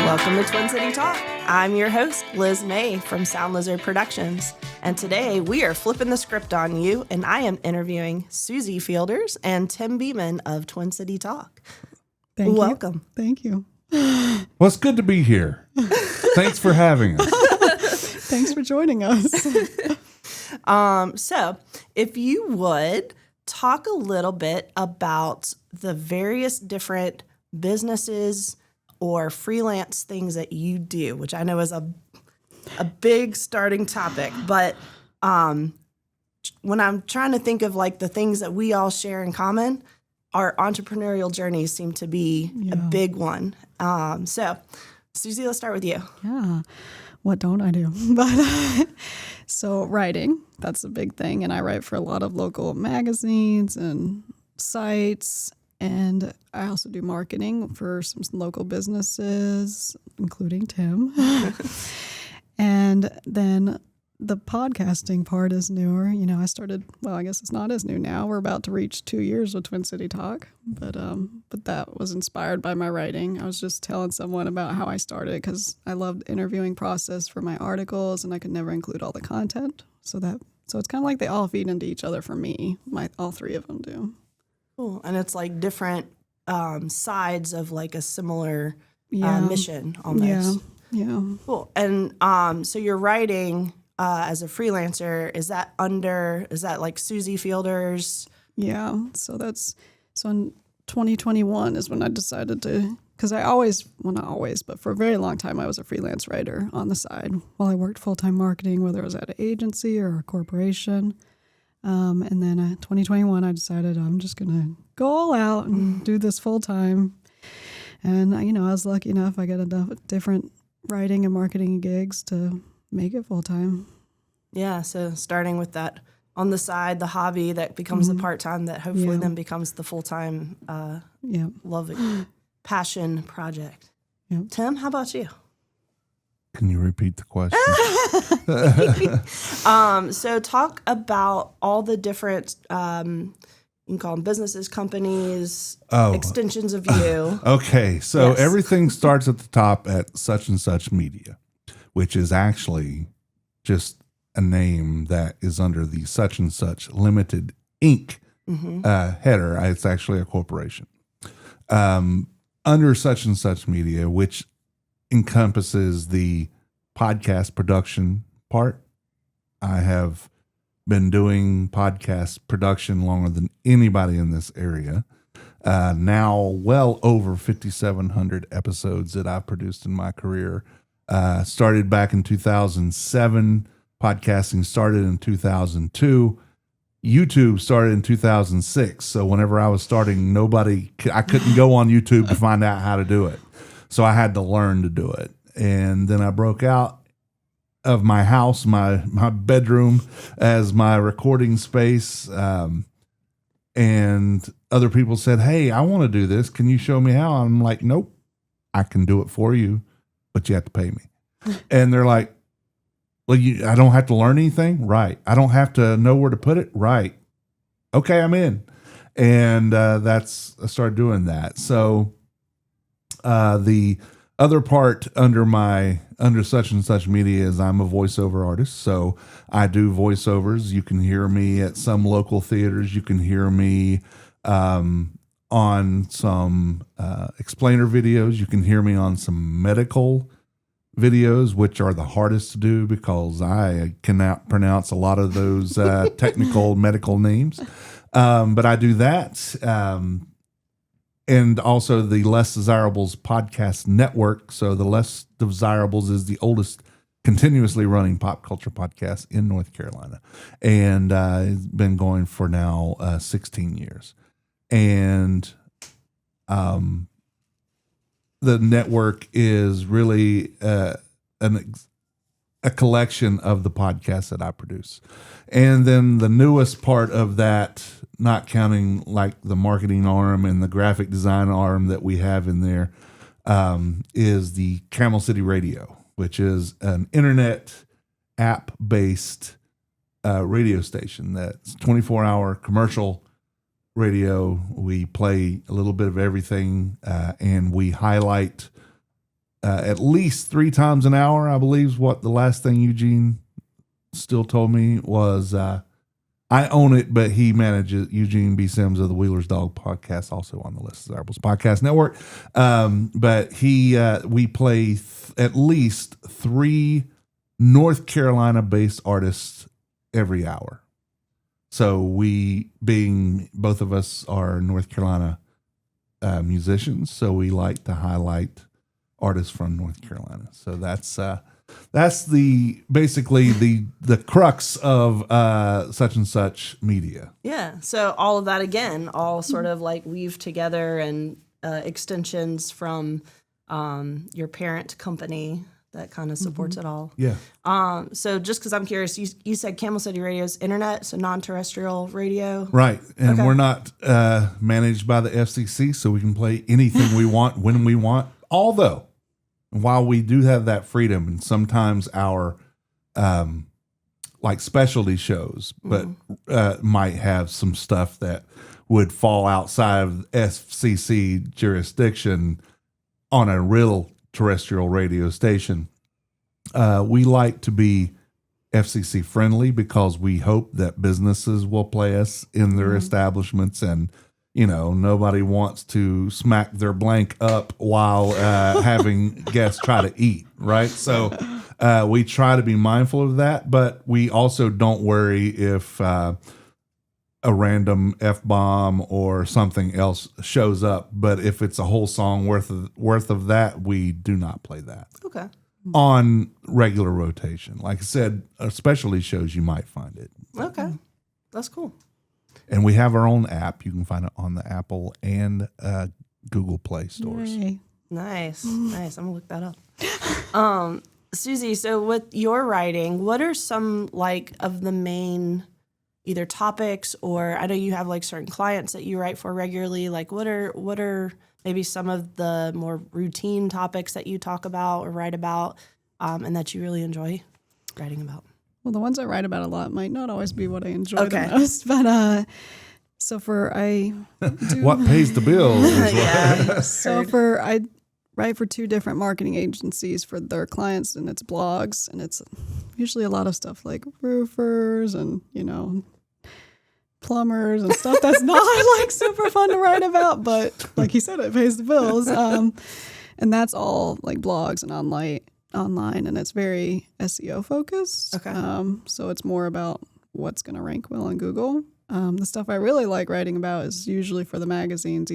Welcome to Twin City Talk. I'm your host, Liz May from SoundLizzard Productions. And today we are flipping the script on you, and I am interviewing Suzy Fielders and Tim Beeman of Twin City Talk. Welcome. Thank you. Well, it's good to be here. Thanks for having us. Thanks for joining us. So if you would talk a little bit about the various different businesses or freelance things that you do, which I know is a big starting topic, but when I'm trying to think of like the things that we all share in common, our entrepreneurial journeys seem to be a big one. So Suzy, let's start with you. Yeah. What don't I do? So writing, that's a big thing. And I write for a lot of local magazines and sites. And I also do marketing for some local businesses, including Tim. And then the podcasting part is newer. You know, I started, well, I guess it's not as new now. We're about to reach 2 years with Twin City Talk. But that was inspired by my writing. I was just telling someone about how I started because I loved interviewing process for my articles and I could never include all the content. So it's kind of like they all feed into each other for me. All three of them do. Cool. And it's like different sides of like a similar mission almost. Yeah. Cool. And so you're writing as a freelancer. Is that like Suzy Fielders? Yeah. So in 2021 is when I decided to, because not always, but for a very long time, I was a freelance writer on the side while I worked full-time marketing, whether it was at an agency or a corporation. And then 2021, I decided I'm just going to go all out and do this full time. And, I was lucky enough. I got enough different writing and marketing gigs to make it full time. Yeah. So starting with that on the side, the hobby that becomes the part-time that hopefully then becomes the full-time love, passion project. Yep. Tim, how about you? Can you repeat the question? So talk about all the different, you can call them businesses, companies, extensions of you. Okay. So everything starts at the top at such and such media, which is actually just a name that is under the such and such limited Inc. Header. It's actually a corporation. Under such and such media, which encompasses the podcast production part. I have been doing podcast production longer than anybody in this area. Now well over 5,700 episodes that I've produced in my career. Started back in 2007. Podcasting started in 2002. YouTube started in 2006. So whenever I was starting, I couldn't go on YouTube to find out how to do it. So I had to learn to do it. And then I broke out of my house, my bedroom as my recording space. And other people said, "Hey, I want to do this. Can you show me how?" I'm like, "Nope, I can do it for you, but you have to pay me." And they're like, "Well, I don't have to learn anything?" Right. "I don't have to know where to put it?" Right. "Okay, I'm in." And I started doing that. So the other part under such and such media is I'm a voiceover artist. So I do voiceovers. You can hear me at some local theaters. You can hear me on some explainer videos. You can hear me on some medical videos, which are the hardest to do because I cannot pronounce a lot of those technical medical names. But I do that. And also the Less Desirables podcast network. So the Less Desirables is the oldest continuously running pop culture podcast in North Carolina. And it's been going for now 16 years. And the network is really a collection of the podcasts that I produce. And then the newest part of that, not counting like the marketing arm and the graphic design arm that we have in there, is the Camel City Radio, which is an internet app-based radio station that's 24-hour commercial radio. We play a little bit of everything, and we highlight at least 3 times an hour, I believe is what the last thing Eugene still told me was. I own it, but he manages. Eugene B. Sims of the Wheeler's Dog podcast, also on the Desirables Podcast Network. But we play at least 3 North Carolina-based artists every hour. So we, being both of us are North Carolina musicians, so we like to highlight artists from North Carolina. So that's basically the crux of such and such media. Yeah. So all of that again, all sort of like weave together and extensions from your parent company that kind of supports it all. Yeah. So just because I'm curious, you said Camel City Radio is internet, so non-terrestrial radio. Right. And Okay. we're not managed by the FCC, so we can play anything we want when we want. Although, while we do have that freedom, and sometimes our like specialty shows, but might have some stuff that would fall outside of FCC jurisdiction on a real terrestrial radio station. We like to be FCC friendly because we hope that businesses will play us in their establishments, and nobody wants to smack their blank up while having guests try to eat, right? So we try to be mindful of that, but we also don't worry if a random F-bomb or something else shows up. But if it's a whole song worth of that, we do not play that. Okay. On regular rotation. Like I said, specialty shows, you might find it. Okay. That's cool. And we have our own app. You can find it on the Apple and Google Play stores. Yay. Nice. Nice. I'm going to look that up. Suzy, so with your writing, what are some like of the main either topics, or I know you have like certain clients that you write for regularly. Like what are maybe some of the more routine topics that you talk about or write about and that you really enjoy writing about? Well, the ones I write about a lot might not always be what I enjoy the most, but so I do what pays the bills? I write for 2 different marketing agencies for their clients, and it's blogs, and it's usually a lot of stuff like roofers and plumbers and stuff that's not like super fun to write about, but like he said, it pays the bills. And that's all like blogs and online, and it's very SEO focused. Okay. So it's more about what's going to rank well on Google. The stuff I really like writing about is usually for the magazines,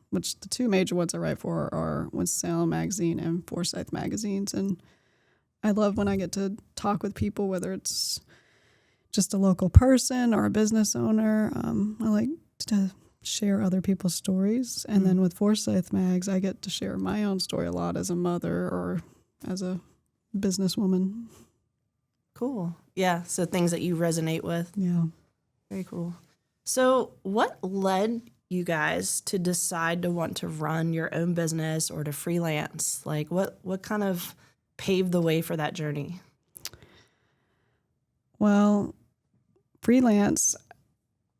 which the 2 major ones I write for are Winston-Salem magazine and Forsyth magazines. And I love when I get to talk with people, whether it's just a local person or a business owner. I like to share other people's stories. And then with Forsyth Mags, I get to share my own story a lot as a mother or as a businesswoman. Cool. Yeah. So things that you resonate with. Yeah. Very cool. So what led you guys to decide to want to run your own business or to freelance? Like what kind of paved the way for that journey? Well, freelance.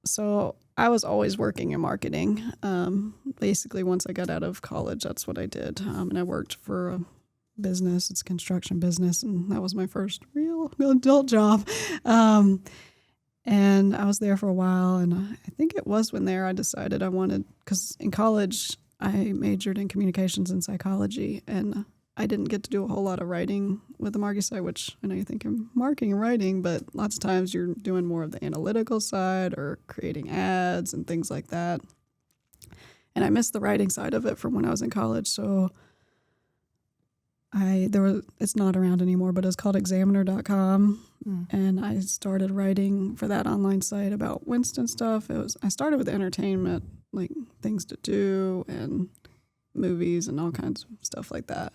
So I was always working in marketing. Basically, once I got out of college, that's what I did. And I worked for a business. It's a construction business. And that was my first real adult job. And I was there for a while. And I think it was when I decided I wanted, because in college, I majored in communications and psychology. And I didn't get to do a whole lot of writing with the marketing side, which I know you think I'm marketing and writing, but lots of times you're doing more of the analytical side or creating ads and things like that. And I missed the writing side of it from when I was in college. So it's not around anymore, but it's called examiner.com. And I started writing for that online site about Winston stuff. I started with entertainment, like things to do and movies and all kinds of stuff like that.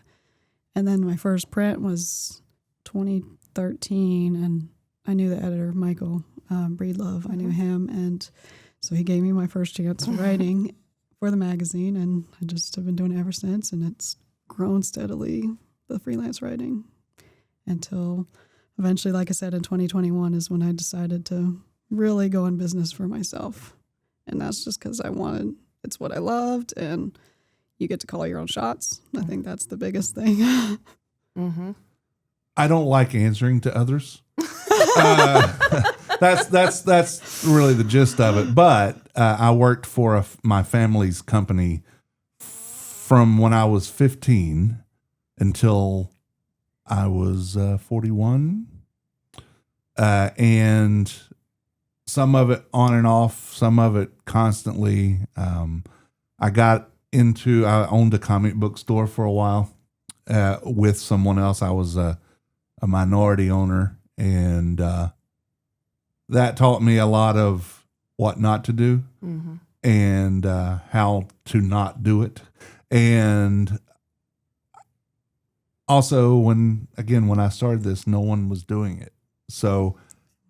And then my first print was 2013, and I knew the editor, Michael Breedlove. I knew him, and so he gave me my first chance of writing for the magazine, and I just have been doing it ever since, and it's grown steadily, the freelance writing, until eventually, like I said, in 2021 is when I decided to really go in business for myself. And that's just because it's what I loved, and you get to call your own shots. I think that's the biggest thing. Mm-hmm. I don't like answering to others. That's really the gist of it. But I worked for my family's company from when I was 15 until I was 41. And some of it on and off, some of it constantly. I owned a comic book store for a while with someone else. I was a minority owner, and that taught me a lot of what not to do and how to not do it. And also, when I started this, no one was doing it. So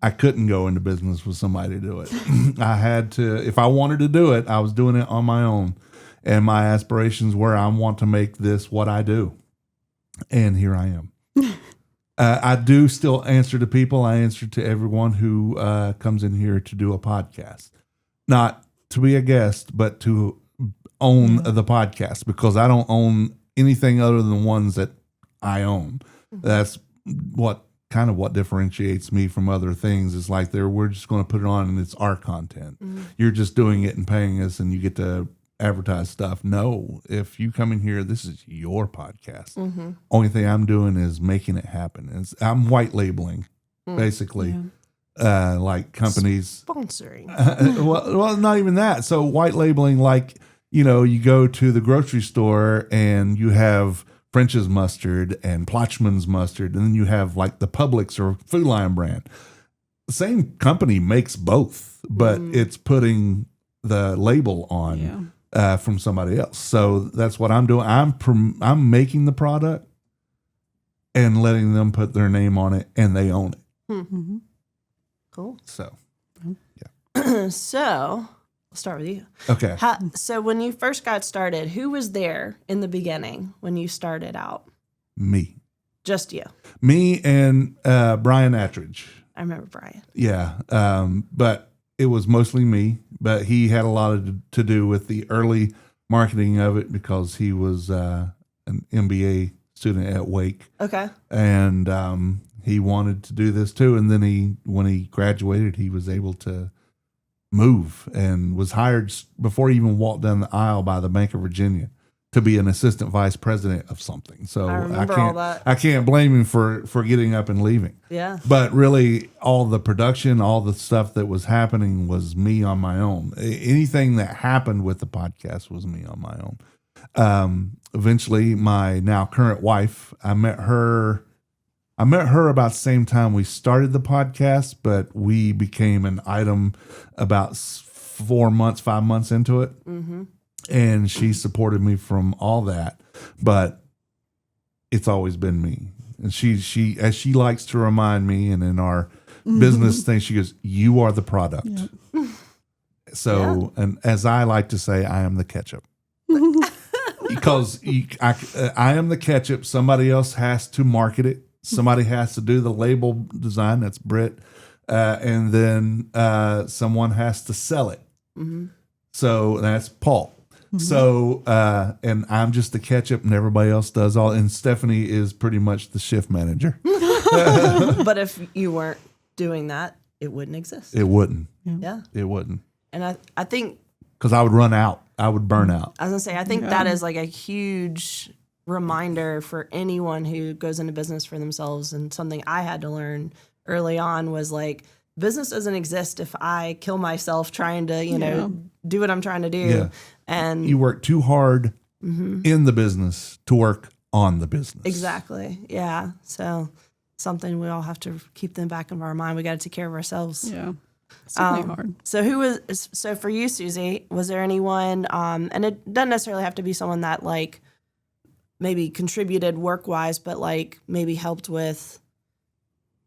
I couldn't go into business with somebody to do it. I had to, if I wanted to do it, I was doing it on my own. And my aspirations were, I want to make this what I do. And here I am. I do still answer to people. I answer to everyone who comes in here to do a podcast. Not to be a guest, but to own the podcast, because I don't own anything other than ones that I own. That's what differentiates me from other things. Is like we're just going to put it on and it's our content. You're just doing it and paying us and you get to advertise stuff. No, if you come in here, this is your podcast. Only thing I'm doing is making it happen. I'm white labeling, basically, like companies sponsoring. Well, not even that. So white labeling, like, you go to the grocery store and you have French's mustard and Plotchman's mustard, and then you have like the Publix or Food Lion brand. The same company makes both, but it's putting the label on from somebody else. So that's what I'm doing. I'm making the product and letting them put their name on it, and they own it. Cool. So, So, I'll start with you. Okay. So when you first got started, who was there in the beginning when you started out? Me. Just you. Me and Brian Attridge. I remember Brian. Yeah. But it was mostly me, but he had a lot to do with the early marketing of it because he was an MBA student at Wake. Okay. And he wanted to do this too. And then when he graduated, he was able to move and was hired before he even walked down the aisle by the Bank of Virginia to be an assistant vice president of something. So I can't blame him for getting up and leaving. Yeah. But really all the production, all the stuff that was happening was me on my own. Anything that happened with the podcast was me on my own. Eventually my now current wife, I met her about the same time we started the podcast, but we became an item about 5 months into it. And she supported me from all that, but it's always been me. And she as she likes to remind me, and in our business thing, she goes, "You are the product." Yep. So, and as I like to say, I am the ketchup. Because I am the ketchup. Somebody else has to market it. Somebody has to do the label design. That's Britt. And then someone has to sell it. So that's Paul. So, and I'm just the ketchup and everybody else does all. And Stephanie is pretty much the shift manager. But if you weren't doing that, it wouldn't exist. It wouldn't. Yeah. It wouldn't. And I think. Because I would run out. I would burn out. I was going to say, I think that is like a huge reminder for anyone who goes into business for themselves. And something I had to learn early on was like, business doesn't exist if I kill myself trying to, do what I'm trying to do. Yeah. And you work too hard in the business to work on the business. Exactly. Yeah. So something we all have to keep them back in our mind. We got to take care of ourselves. Yeah. It's really hard. So for you, Suzy, was there anyone, and it doesn't necessarily have to be someone that like maybe contributed work-wise, but like maybe helped with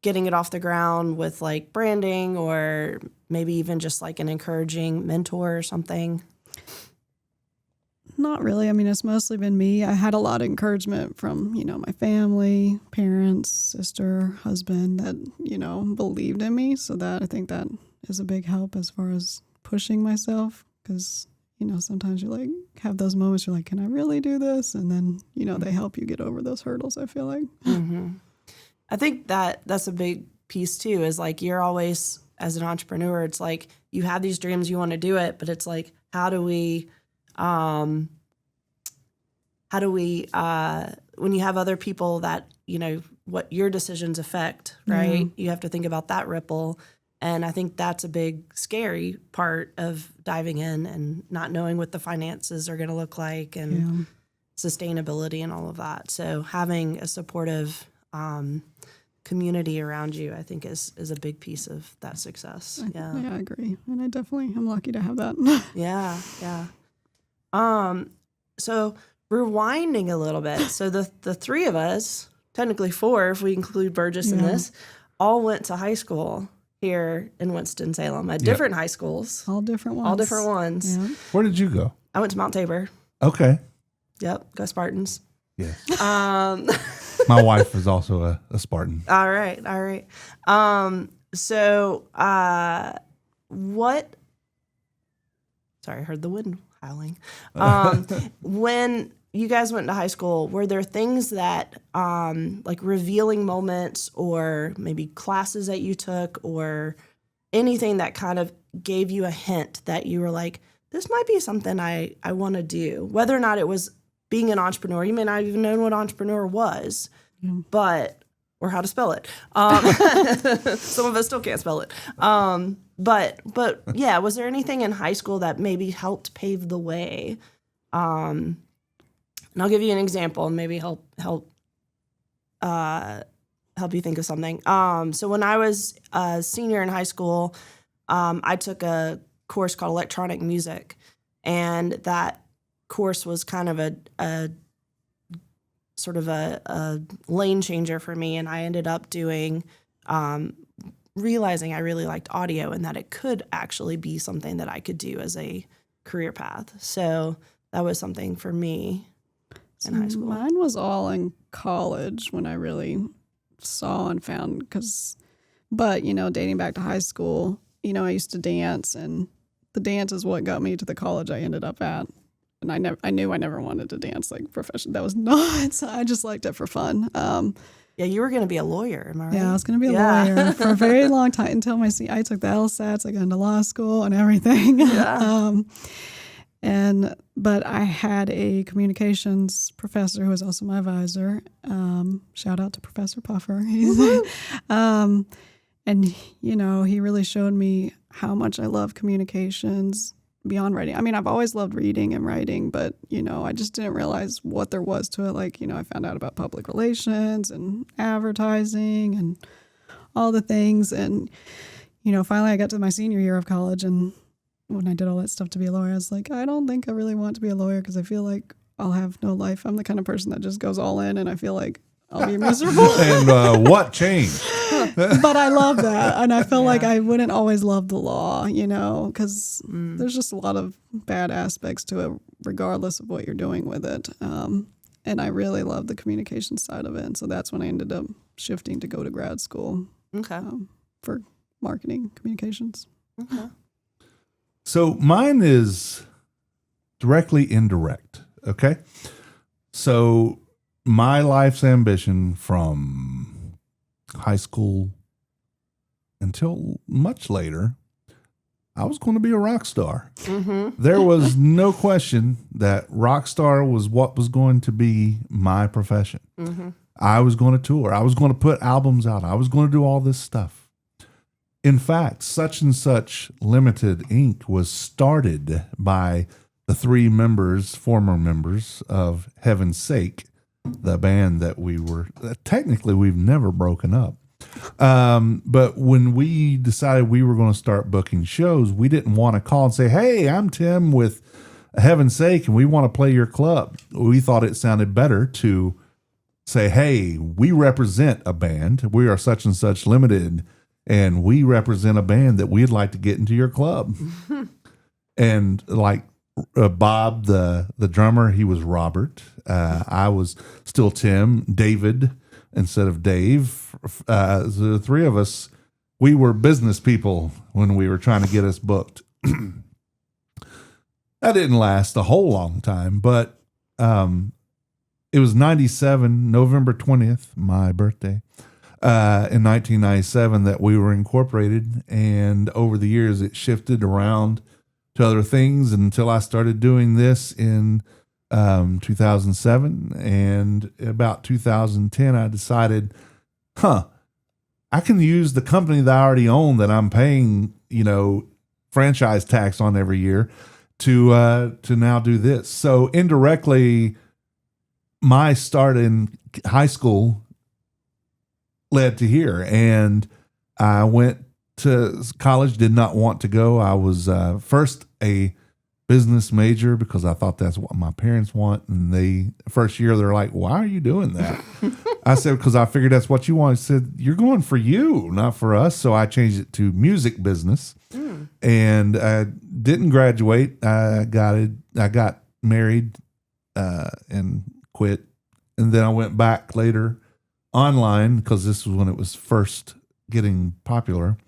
getting it off the ground with like branding, or maybe even just like an encouraging mentor or something? Not really. I mean, it's mostly been me. I had a lot of encouragement from, my family, parents, sister, husband that, believed in me. So that I think that is a big help as far as pushing myself because, sometimes you like have those moments you're like, can I really do this? And then, they help you get over those hurdles, I feel like. Mm-hmm. I think that's a big piece too, is like you're always, as an entrepreneur, it's like you have these dreams, you want to do it, but it's like, how do we, when you have other people that, what your decisions affect, right? Yeah. You have to think about that ripple. And I think that's a big, scary part of diving in and not knowing what the finances are going to look like and sustainability and all of that. So having a supportive community around you, I think is a big piece of that success. Yeah. Yeah, I agree. And I'm lucky to have that. Yeah. So rewinding a little bit. So the three of us, technically four, if we include Burgess in this, all went to high school here in Winston-Salem at different high schools. All different ones. Yeah. Where did you go? I went to Mount Tabor. Okay. Yep. Go Spartans. Yes. My wife is also a Spartan. All right. So what? Sorry, I heard the wind howling. When you guys went to high school, were there things that, like revealing moments or maybe classes that you took or anything that kind of gave you a hint that you were like, this might be something I want to do? Whether or not it was being an entrepreneur, you may not even know what entrepreneur was, or how to spell it. Some of us still can't spell it. But yeah, was there anything in high school that maybe helped pave the way? And I'll give you an example and maybe help you think of something. So when I was a senior in high school, I took a course called electronic music, and that course was kind of a sort of a lane changer for me. And I ended up doing, realizing I really liked audio and that it could actually be something that I could do as a career path. So that was something for me in high school. Mine was all in college when I really saw and found, but dating back to high school, I used to dance, and the dance is what got me to the college I ended up at. And I knew I never wanted to dance like professional. That was not. I just liked it for fun. Yeah, you were going to be a lawyer, am I right? Yeah, I was going to be a lawyer for a very long time until I took the LSATs. I got into law school and everything. Yeah. But I had a communications professor who was also my advisor. Shout out to Professor Puffer. And he really showed me how much I love communications beyond writing. I mean, I've always loved reading and writing, but, I just didn't realize what there was to it. Like, I found out about public relations and advertising and all the things. And, finally I got to my senior year of college, and when I did all that stuff to be a lawyer, I was like, I don't think I really want to be a lawyer because I feel like I'll have no life. I'm the kind of person that just goes all in, and I feel like I'll be miserable. And what changed? But I love that. And I feel like I wouldn't always love the law, because there's just a lot of bad aspects to it, regardless of what you're doing with it. And I really love the communication side of it. And so that's when I ended up shifting to go to grad school for marketing communications. Okay. So mine is directly indirect. Okay. So my life's ambition from high school until much later, I was going to be a rock star. Mm-hmm. There was no question that rock star was what was going to be my profession. Mm-hmm. I was going to tour. I was going to put albums out. I was going to do all this stuff. In fact, Such and Such Limited Inc. was started by the three former members of Heaven's Sake, the band that we were, technically we've never broken up. But when we decided we were going to start booking shows, we didn't want to call and say, hey, I'm Tim with Heaven's Sake, and we want to play your club. We thought it sounded better to say, hey, we represent a band. We are Such and Such Limited, and we represent a band that we'd like to get into your club. And like Bob, the drummer, he was Robert. I was still Tim, David instead of Dave. The three of us, we were business people when we were trying to get us booked. That didn't last a whole long time, but it was 97, November 20th, my birthday, in 1997 that we were incorporated. And over the years, it shifted around to other things until I started doing this in 2007. And about 2010, I decided, I can use the company that I already own that I'm paying, franchise tax on every year to now do this. So indirectly, my start in high school led to here, and I went to college, did not want to go. I was first a business major because I thought that's what my parents want. And first year, they're like, why are you doing that? I said, because I figured that's what you want. I said, you're going for you, not for us. So I changed it to music business and I didn't graduate. I got married and quit. And then I went back later online because this was when it was first getting popular.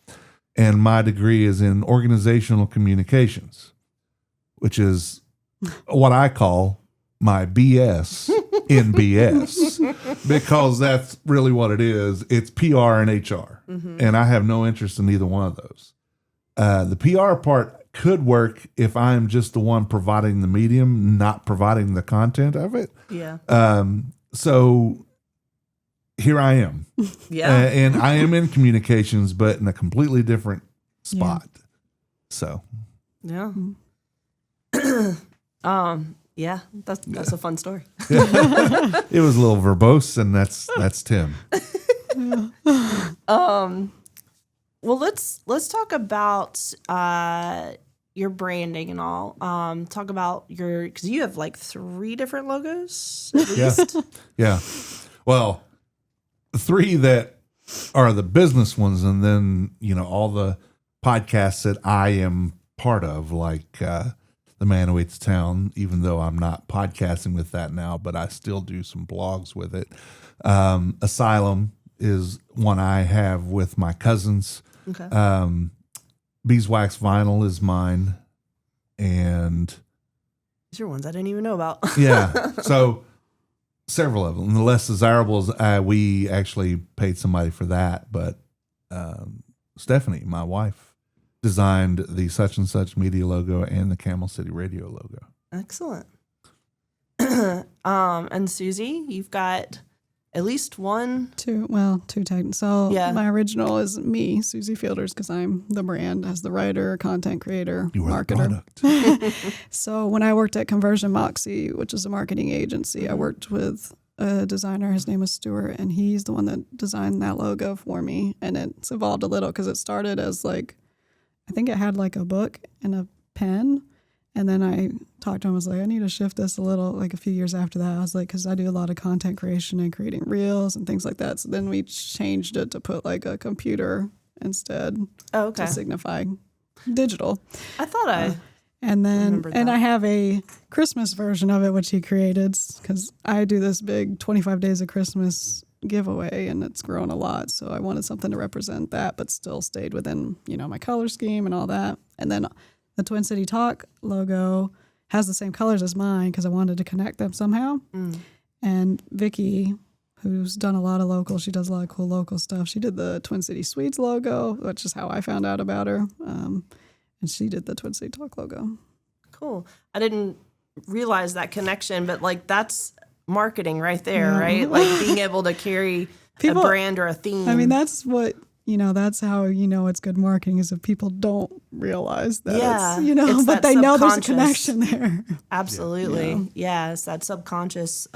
And my degree is in organizational communications, which is what I call my BS in BS, because that's really what it is. It's PR and HR. And I have no interest in either one of those. The PR part could work if I'm just the one providing the medium, not providing the content of it. Yeah. So here I am. Yeah. And I am in communications, but in a completely different spot. Yeah. So. Yeah. Yeah, that's a fun story. It was a little verbose, and that's Tim. Well, let's talk about your branding and all. Talk about because you have like 3 different logos at least. Yeah. Well, 3 that are the business ones, and then all the podcasts that I am part of, like The Man Who Hates Town, even though I'm not podcasting with that now, but I still do some blogs with it. Asylum is one I have with my cousins. Okay. Beeswax Vinyl is mine. And these are ones I didn't even know about. Yeah. So several of them. The Less Desirables, we actually paid somebody for that, but Stephanie, my wife, designed the Such and Such Media logo and the Camel City Radio logo. Excellent. And Suzy, you've got at least 2 technical. So yeah. My original is me, Suzy Fielders, because I'm the brand as the writer, content creator, marketer. The product. So when I worked at Conversion Moxie, which is a marketing agency, I worked with a designer. His name was Stuart, and he's the one that designed that logo for me. And it's evolved a little because it started as I think it had like a book and a pen. And then I talked to him, I was like, I need to shift this a little, a few years after that. I was like, because I do a lot of content creation and creating reels and things like that. So then we changed it to put a computer instead to signify digital. I thought and I have a Christmas version of it, which he created, because I do this big 25 Days of Christmas giveaway, and it's grown a lot. So I wanted something to represent that, but still stayed within, my color scheme and all that. And then the Twin City Talk logo has the same colors as mine because I wanted to connect them somehow. And Vicky, who's done a lot of local, she does a lot of cool local stuff. She did the Twin City Sweets logo, which is how I found out about her. And she did the Twin City Talk logo. Cool. I didn't realize that connection, but that's marketing right there, right? Being able to carry a brand or a theme. I mean, that's what... that's how it's good marketing, is if people don't realize that it's but they know there's a connection there. Absolutely. Yeah, it's that subconscious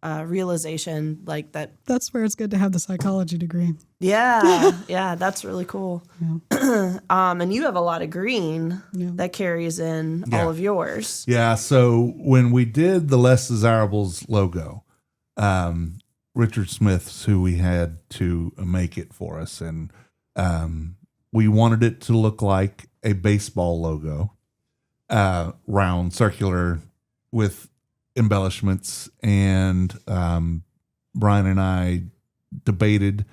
realization that. That's where it's good to have the psychology degree. Yeah. Yeah, that's really cool. Yeah. And you have a lot of green that carries in all of yours. Yeah, so when we did the Less Desirables logo, Richard Smith's who we had to make it for us. And we wanted it to look like a baseball logo. round, circular, with embellishments. And Brian and I debated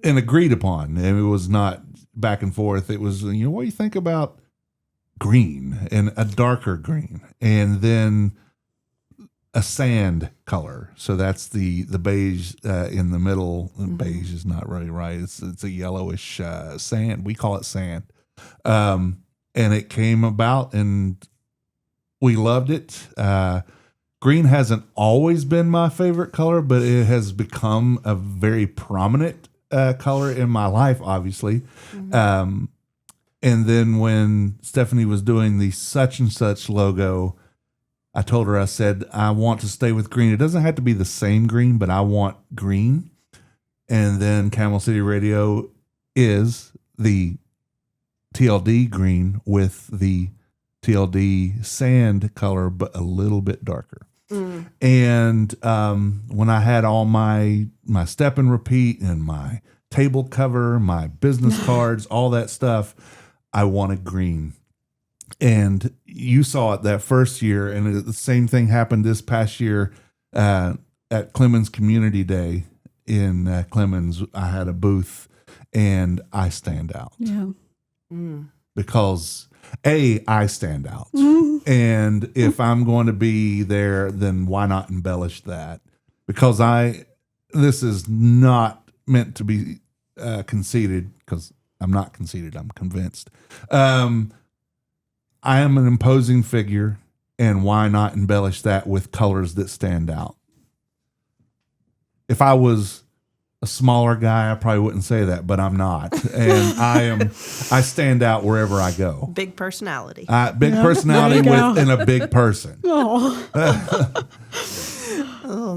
and agreed upon. And it was not back and forth. It was, what do you think about green and a darker green? And then a sand color. So that's the beige in the middle. Beige is not really right. It's a yellowish sand. We call it sand. And it came about and we loved it. Green hasn't always been my favorite color, but it has become a very prominent color in my life, obviously. And then when Stephanie was doing the such and such logo, I told her, I said, I want to stay with green. It doesn't have to be the same green, but I want green. And then Camel City Radio is the TLD green with the TLD sand color, but a little bit darker. And when I had all my step and repeat and my table cover, my business cards, all that stuff, I wanted green. And you saw it that first year, and the same thing happened this past year at Clemens Community Day in Clemens. I had a booth, and I stand out. Yeah. Because I stand out. And if I'm going to be there, then why not embellish that? Because this is not meant to be conceited, because I'm not conceited. I'm convinced. I am an imposing figure, and why not embellish that with colors that stand out? If I was a smaller guy, I probably wouldn't say that, but I'm not. And I stand out wherever I go. Big personality. Big personality and a big person. Oh,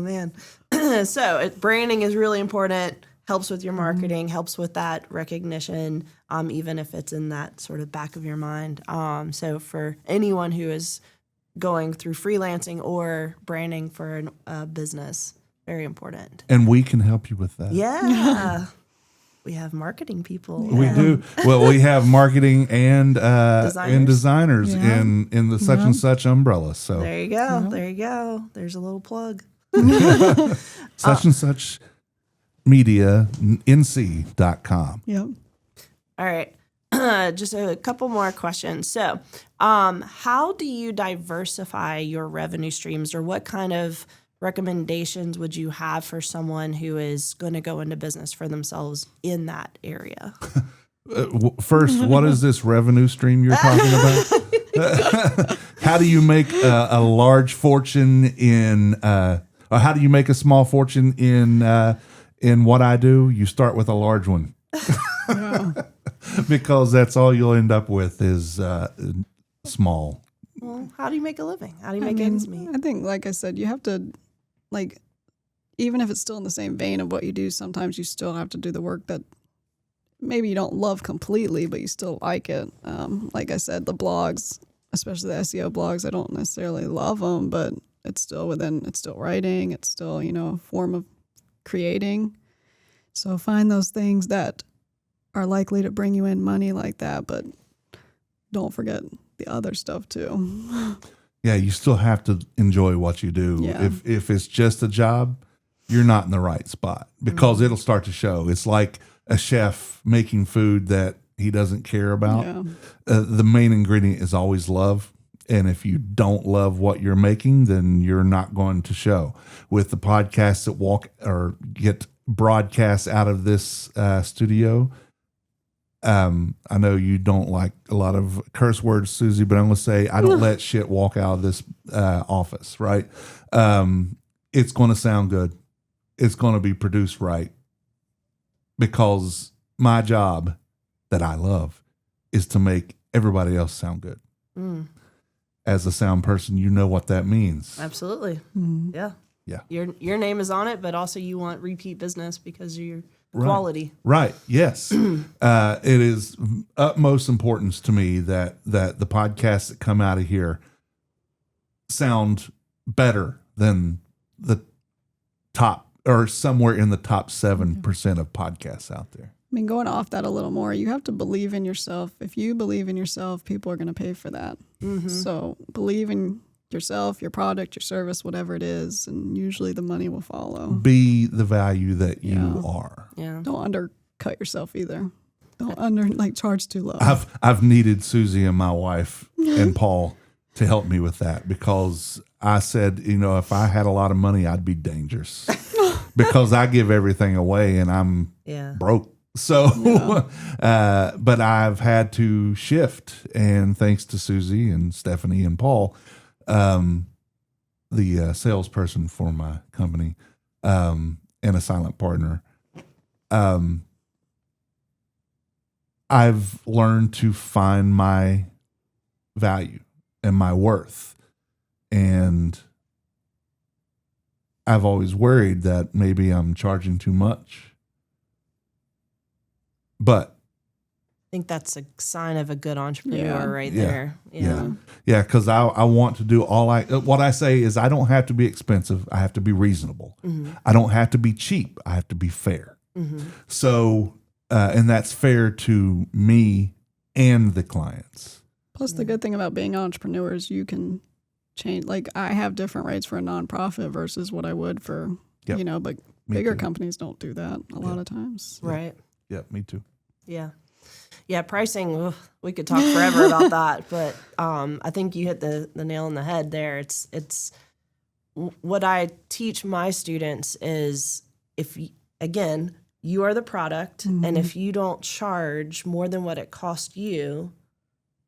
man. So branding is really important. Helps with your marketing, helps with that recognition, even if it's in that sort of back of your mind. So for anyone who is going through freelancing or branding for a business, very important. And we can help you with that. Yeah. We have marketing people. We do. Well, we have marketing and designers in the such and such umbrella. So there you go. There you go. There's a little plug. Such and such media, nc.com. Yep. All right. Just a couple more questions. So, how do you diversify your revenue streams, or what kind of recommendations would you have for someone who is going to go into business for themselves in that area? First, what is this revenue stream you're talking about? How do you make a large fortune or how do you make a small fortune in what I do? You start with a large one. Because that's all you'll end up with is small. Well, how do you make a living? How do you make ends meet? I think, like I said, you have to, even if it's still in the same vein of what you do, sometimes you still have to do the work that maybe you don't love completely, but you still like it. Like I said, the blogs, especially the SEO blogs, I don't necessarily love them, but it's still writing. It's still, a form of creating. So find those things that are likely to bring you in money like that, but don't forget the other stuff too. Yeah, you still have to enjoy what you do. Yeah. If it's just a job, you're not in the right spot, because it'll start to show. It's like a chef making food that he doesn't care about. Yeah. The main ingredient is always love. And if you don't love what you're making, then you're not going to show. With the podcasts that walk or get broadcast out of this studio, I know you don't like a lot of curse words, Suzy, but I'm going to say I don't let shit walk out of this office, right? It's going to sound good. It's going to be produced right, because my job that I love is to make everybody else sound good. As a sound person, you know what that means. Absolutely. Yeah. Yeah. Your name is on it, but also you want repeat business because of your quality. Right. Yes. It is utmost importance to me that the podcasts that come out of here sound better than the top, or somewhere in the top 7% of podcasts out there. mean, going off that a little more, you have to believe in yourself. If you believe in yourself, people are going to pay for that. Mm-hmm. So believe in yourself, your product, your service, whatever it is, and usually the money will follow. Be the value that you are. Yeah. Don't undercut yourself either. Don't charge too low. I've needed Suzy and my wife and Paul to help me with that, because I said, if I had a lot of money, I'd be dangerous because I give everything away and I'm broke. So, but I've had to shift, and thanks to Suzy and Stephanie and Paul, the salesperson for my company, and a silent partner, I've learned to find my value and my worth. And I've always worried that maybe I'm charging too much. But I think that's a sign of a good entrepreneur there. Yeah. Because I want to do what I say is I don't have to be expensive. I have to be reasonable. Mm-hmm. I don't have to be cheap. I have to be fair. Mm-hmm. So, and that's fair to me and the clients. Plus, the good thing about being entrepreneurs, you can change. Like, I have different rates for a nonprofit versus what I would for, but bigger companies don't do that a lot of times. Right. Yeah, me too. Yeah. Yeah, pricing, we could talk forever about that, but I think you hit the nail on the head there. It's what I teach my students is again, you are the product, and if you don't charge more than what it cost you,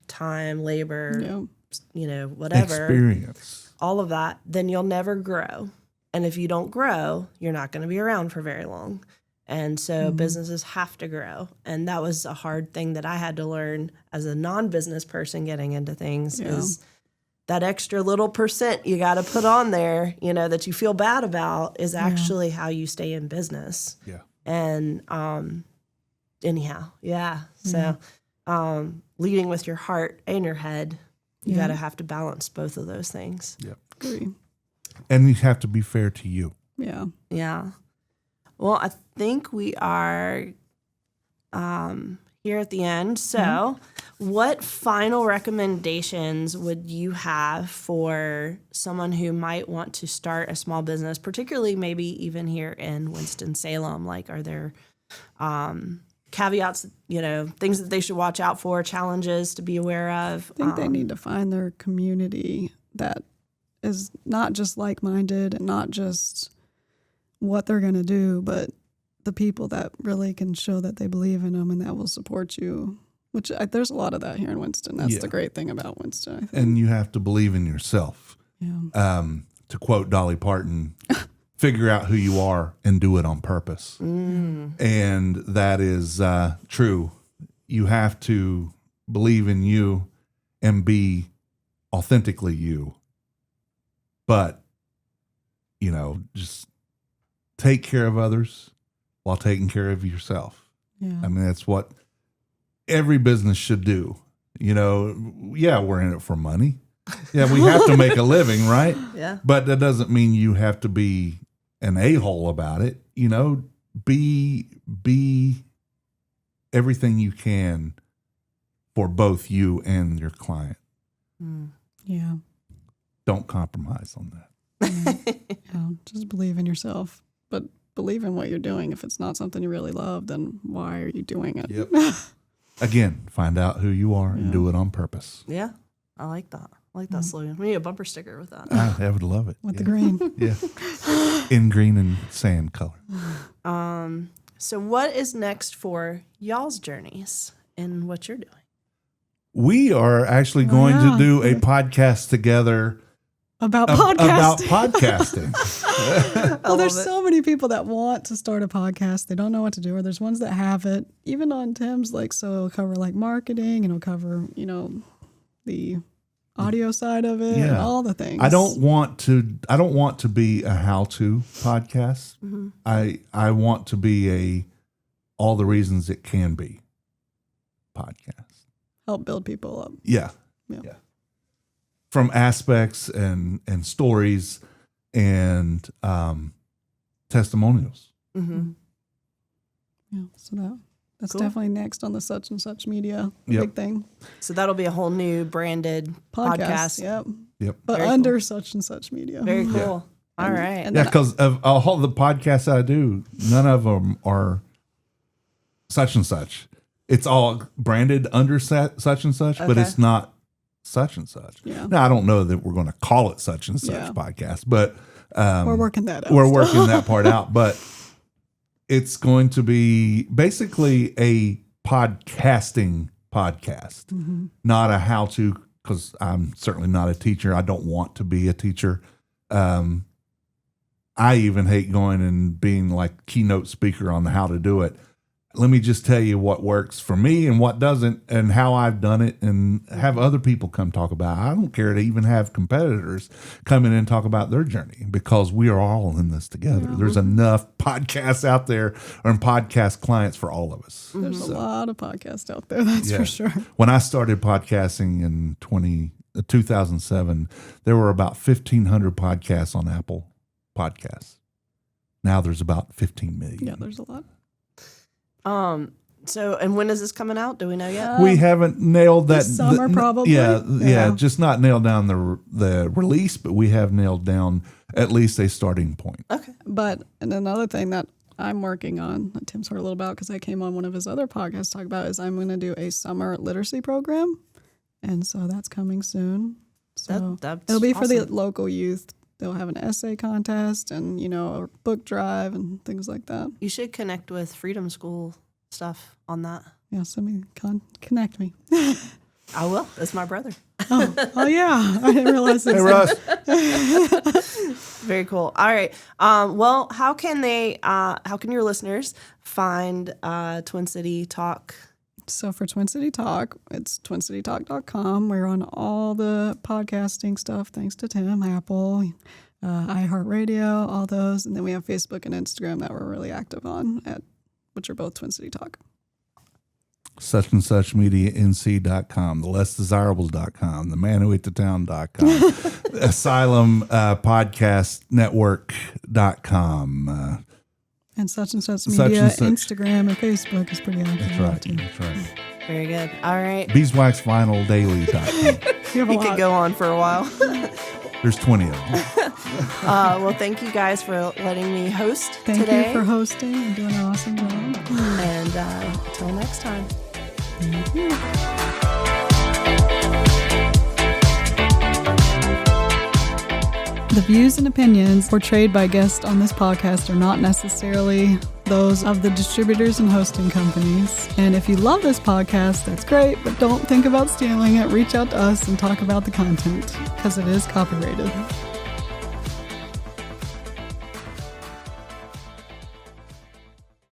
time, labor, whatever, experience, all of that, then you'll never grow. And if you don't grow, you're not going to be around for very long. And so businesses have to grow. And that was a hard thing that I had to learn as a non-business person getting into things is that extra little percent you got to put on there, that you feel bad about is actually how you stay in business. Yeah. And anyhow, So leading with your heart and your head, you got to have to balance both of those things. Yeah. Agree. And you have to be fair to you. Yeah. Yeah. Well, I think we are here at the end. So what final recommendations would you have for someone who might want to start a small business, particularly maybe even here in Winston-Salem? Like, are there caveats, things that they should watch out for, challenges to be aware of? I think they need to find their community that is not just like-minded and not just what they're going to do, but the people that really can show that they believe in them and that will support you, which there's a lot of that here in Winston. That's the great thing about Winston, I think. And you have to believe in yourself. Yeah. To quote Dolly Parton, figure out who you are and do it on purpose. And that is true. You have to believe in you and be authentically you. But, just take care of others while taking care of yourself. Yeah. I mean, that's what every business should do. We're in it for money. Yeah, we have to make a living, right? Yeah. But that doesn't mean you have to be an a-hole about it. Be everything you can for both you and your client. Yeah. Don't compromise on that. Just believe in yourself, but believe in what you're doing. If it's not something you really love, then why are you doing it? Yep. Again, find out who you are and do it on purpose. Yeah, I like that. I like that slogan. We need a bumper sticker with that. I would love it. With the green. Yeah. In green and sand color. So what is next for y'all's journeys and what you're doing? We are actually going to do a podcast together about podcasting. Well, there's so many people that want to start a podcast. They don't know what to do, or there's ones that have it. Even on Tim's, so it'll cover marketing, and it'll cover, the audio side of it and all the things. I don't want to be a how-to podcast. Mm-hmm. I want to be all the reasons it can be podcast. Help build people up. Yeah. From aspects and stories and testimonials. Mm-hmm. Yeah, so That's Cool. definitely next on the such and such media Yep. big thing. So that'll be a whole new branded podcast. Yep. Yep. But Very under such and such media. Very cool. All right. And Yeah, then because of all the podcasts I do, none of them are such and such. It's all branded under such and such, but Okay. it's not such and such. Yeah. Now, I don't know that we're going to call it such and such Yeah. podcast, but we're working that out. we're still. working that part out. But it's going to be basically a podcasting podcast, not a how-to, because I'm certainly not a teacher. I don't want to be a teacher. I even hate going and being like keynote speaker on how to do it. Let me just tell you what works for me and what doesn't, and how I've done it, and have other people come talk about it. I don't care to even have competitors come in and talk about their journey, because we are all in this together. There's enough podcasts out there, and podcast clients for all of us. There's a lot of podcasts out there, that's Yeah. for sure. When I started podcasting in 2007, there were about 1,500 podcasts on Apple Podcasts. Now there's about 15 million. Yeah, there's a lot. So, and when is this coming out? Do we know yet? We haven't nailed that. this summer, probably. Yeah, just not nailed down the release, but we have nailed down at least a starting point. Okay. But and another thing that I'm working on, that Tim's heard a little about because I came on one of his other podcasts to talk about, is I'm going to do a summer literacy program. And so that's coming soon. So That's it'll be for the awesome. local youth. They'll have an essay contest and, a book drive and things like that. You should connect with Freedom School stuff on that. Yeah, send me, connect me. I will. That's my brother. Oh yeah. I didn't realize Hey, this. Russ. Very cool. All right. Well, how can your listeners find Twin City Talk? So for Twin City Talk, it's twincitytalk.com. We're on all the podcasting stuff, thanks to Tim, Apple, iHeartRadio, all those. And then we have Facebook and Instagram that we're really active on, which are both Twin City Talk. Such and such media nc.com, the less desirables.com, the man who ate the town.com, asylum podcast network.com. And such Such media, and such. Instagram and Facebook is pretty active. That's now, right. too. That's right. Very good. All right. Beeswaxvinyldaily.com. You have a We lot. could go on for a while. There's 20 of them. Well, thank you guys for letting me host Thank today. you for hosting and doing an awesome job. And until next time. Thank you. The views and opinions portrayed by guests on this podcast are not necessarily those of the distributors and hosting companies. And if you love this podcast, that's great, but don't think about stealing it. Reach out to us and talk about the content because it is copyrighted.